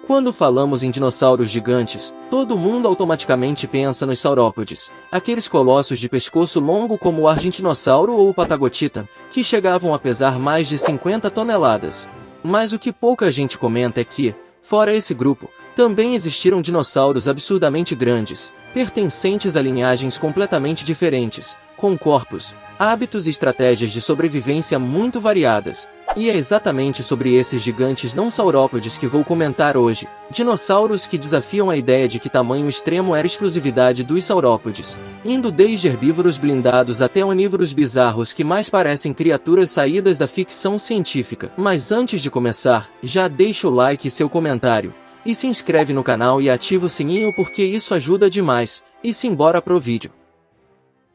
Quando falamos em dinossauros gigantes, todo mundo automaticamente pensa nos saurópodes, aqueles colossos de pescoço longo como o argentinossauro ou o patagotita, que chegavam a pesar mais de 50 toneladas. Mas o que pouca gente comenta é que, fora esse grupo, também existiram dinossauros absurdamente grandes, pertencentes a linhagens completamente diferentes, com corpos, hábitos e estratégias de sobrevivência muito variadas. E é exatamente sobre esses gigantes não saurópodes que vou comentar hoje, dinossauros que desafiam a ideia de que tamanho extremo era exclusividade dos saurópodes, indo desde herbívoros blindados até onívoros bizarros que mais parecem criaturas saídas da ficção científica. Mas antes de começar, já deixa o like e seu comentário, e se inscreve no canal e ativa o sininho porque isso ajuda demais, e simbora pro vídeo.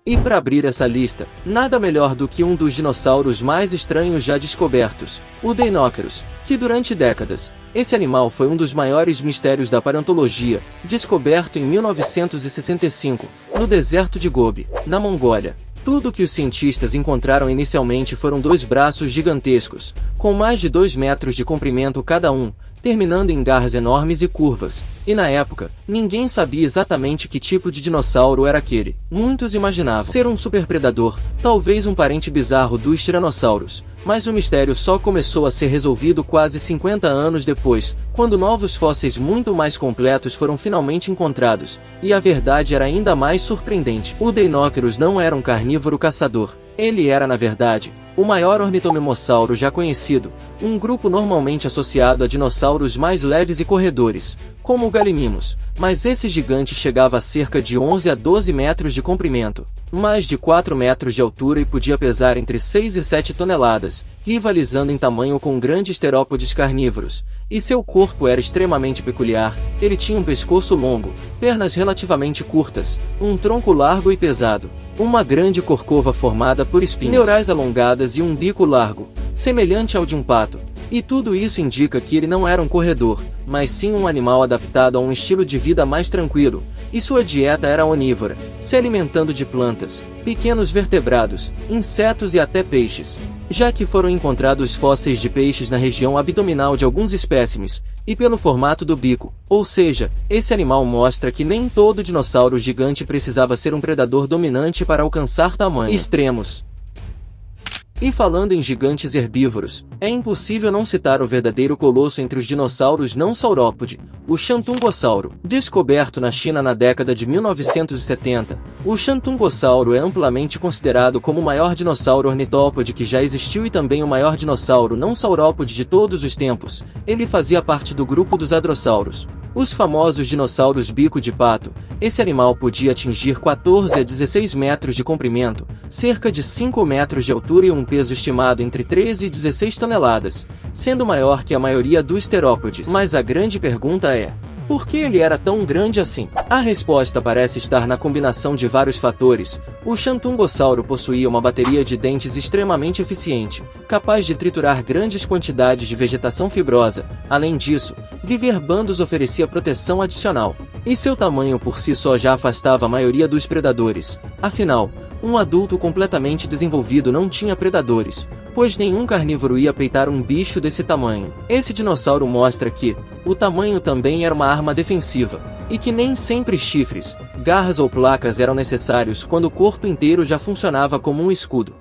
E para abrir essa lista, nada melhor do que um dos dinossauros mais estranhos já descobertos, o Deinocheirus, que durante décadas, esse animal foi um dos maiores mistérios da paleontologia, descoberto em 1965, no deserto de Gobi, na Mongólia. Tudo que os cientistas encontraram inicialmente foram 2 braços gigantescos, com mais de 2 metros de comprimento cada um, terminando em garras enormes e curvas, e na época, ninguém sabia exatamente que tipo de dinossauro era aquele. Muitos imaginavam ser um superpredador, talvez um parente bizarro dos tiranossauros, mas o mistério só começou a ser resolvido quase 50 anos depois, quando novos fósseis muito mais completos foram finalmente encontrados, e a verdade era ainda mais surpreendente. O Deinocheirus não era um carnívoro caçador, ele era na verdade o maior ornitomimossauro já conhecido, um grupo normalmente associado a dinossauros mais leves e corredores, como o Gallimimus, mas esse gigante chegava a cerca de 11 a 12 metros de comprimento, mais de 4 metros de altura e podia pesar entre 6 e 7 toneladas, rivalizando em tamanho com grandes terópodes carnívoros, e seu corpo era extremamente peculiar. Ele tinha um pescoço longo, pernas relativamente curtas, um tronco largo e pesado, uma grande corcova formada por espinhas neurais alongadas e um bico largo, semelhante ao de um pato. E tudo isso indica que ele não era um corredor, mas sim um animal adaptado a um estilo de vida mais tranquilo, e sua dieta era onívora, se alimentando de plantas, pequenos vertebrados, insetos e até peixes, já que foram encontrados fósseis de peixes na região abdominal de alguns espécimes, e pelo formato do bico, ou seja, esse animal mostra que nem todo dinossauro gigante precisava ser um predador dominante para alcançar tamanhos extremos. E falando em gigantes herbívoros, é impossível não citar o verdadeiro colosso entre os dinossauros não saurópode, o Xantungossauro. Descoberto na China na década de 1970, o Xantungossauro é amplamente considerado como o maior dinossauro ornitópode que já existiu e também o maior dinossauro não saurópode de todos os tempos. Ele fazia parte do grupo dos hadrossauros, os famosos dinossauros bico de pato. Esse animal podia atingir 14 a 16 metros de comprimento, cerca de 5 metros de altura e um peso estimado entre 13 e 16 toneladas, sendo maior que a maioria dos terópodes. Mas a grande pergunta é: por que ele era tão grande assim? A resposta parece estar na combinação de vários fatores. O Xantungossauro possuía uma bateria de dentes extremamente eficiente, capaz de triturar grandes quantidades de vegetação fibrosa. Além disso, viver bandos oferecia proteção adicional, e seu tamanho por si só já afastava a maioria dos predadores. Afinal, um adulto completamente desenvolvido não tinha predadores, pois nenhum carnívoro ia peitar um bicho desse tamanho. Esse dinossauro mostra que o tamanho também era uma arma defensiva, e que nem sempre chifres, garras ou placas eram necessários quando o corpo inteiro já funcionava como um escudo.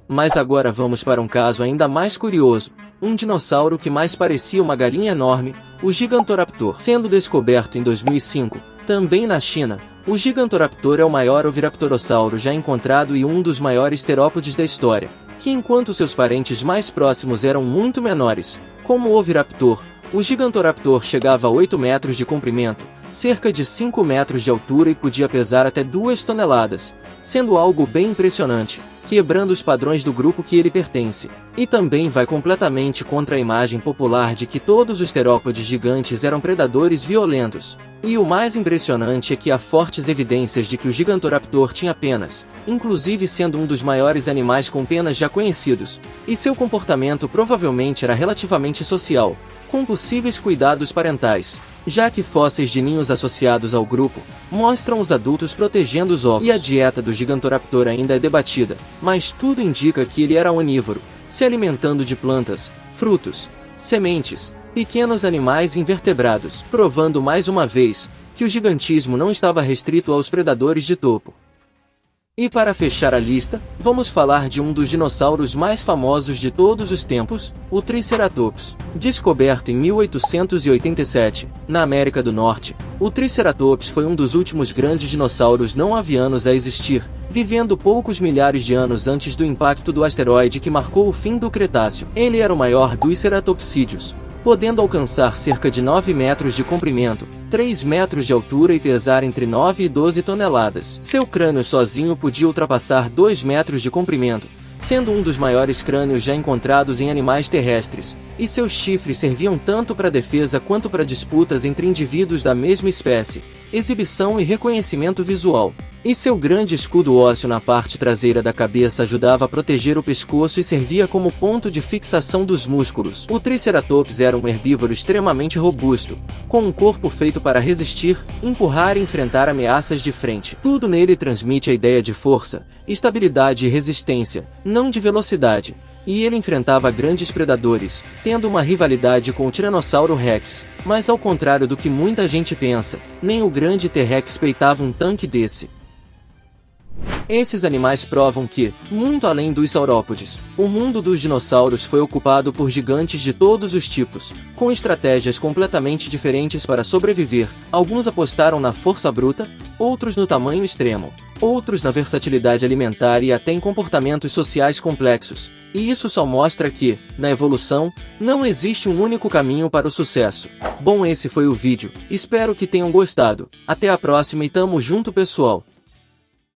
Mas agora vamos para um caso ainda mais curioso, um dinossauro que mais parecia uma galinha enorme, o Gigantoraptor. Sendo descoberto em 2005, também na China, o Gigantoraptor é o maior oviraptorossauro já encontrado e um dos maiores terópodes da história, que enquanto seus parentes mais próximos eram muito menores, como o Oviraptor, o Gigantoraptor chegava a 8 metros de comprimento, cerca de 5 metros de altura e podia pesar até 2 toneladas, sendo algo bem impressionante, quebrando os padrões do grupo que ele pertence. E também vai completamente contra a imagem popular de que todos os terópodes gigantes eram predadores violentos. E o mais impressionante é que há fortes evidências de que o Gigantoraptor tinha penas, inclusive sendo um dos maiores animais com penas já conhecidos, e seu comportamento provavelmente era relativamente social, com possíveis cuidados parentais, já que fósseis de ninhos associados ao grupo mostram os adultos protegendo os ovos. E a dieta do Gigantoraptor ainda é debatida, mas tudo indica que ele era onívoro, se alimentando de plantas, frutos, sementes, pequenos animais invertebrados, provando mais uma vez que o gigantismo não estava restrito aos predadores de topo. E para fechar a lista, vamos falar de um dos dinossauros mais famosos de todos os tempos, o Triceratops. Descoberto em 1887, na América do Norte, o Triceratops foi um dos últimos grandes dinossauros não avianos a existir, vivendo poucos milhares de anos antes do impacto do asteroide que marcou o fim do Cretáceo. Ele era o maior dos ceratopsídeos, podendo alcançar cerca de 9 metros de comprimento, 3 metros de altura e pesar entre 9 e 12 toneladas. Seu crânio sozinho podia ultrapassar 2 metros de comprimento, sendo um dos maiores crânios já encontrados em animais terrestres, e seus chifres serviam tanto para defesa quanto para disputas entre indivíduos da mesma espécie, exibição e reconhecimento visual. E seu grande escudo ósseo na parte traseira da cabeça ajudava a proteger o pescoço e servia como ponto de fixação dos músculos. O Triceratops era um herbívoro extremamente robusto, com um corpo feito para resistir, empurrar e enfrentar ameaças de frente. Tudo nele transmite a ideia de força, estabilidade e resistência, não de velocidade. E ele enfrentava grandes predadores, tendo uma rivalidade com o Tiranossauro Rex. Mas ao contrário do que muita gente pensa, nem o grande T-Rex peitava um tanque desse. Esses animais provam que, muito além dos saurópodes, o mundo dos dinossauros foi ocupado por gigantes de todos os tipos, com estratégias completamente diferentes para sobreviver. Alguns apostaram na força bruta, outros no tamanho extremo, outros na versatilidade alimentar e até em comportamentos sociais complexos. E isso só mostra que, na evolução, não existe um único caminho para o sucesso. Bom, esse foi o vídeo, espero que tenham gostado. Até a próxima e tamo junto, pessoal!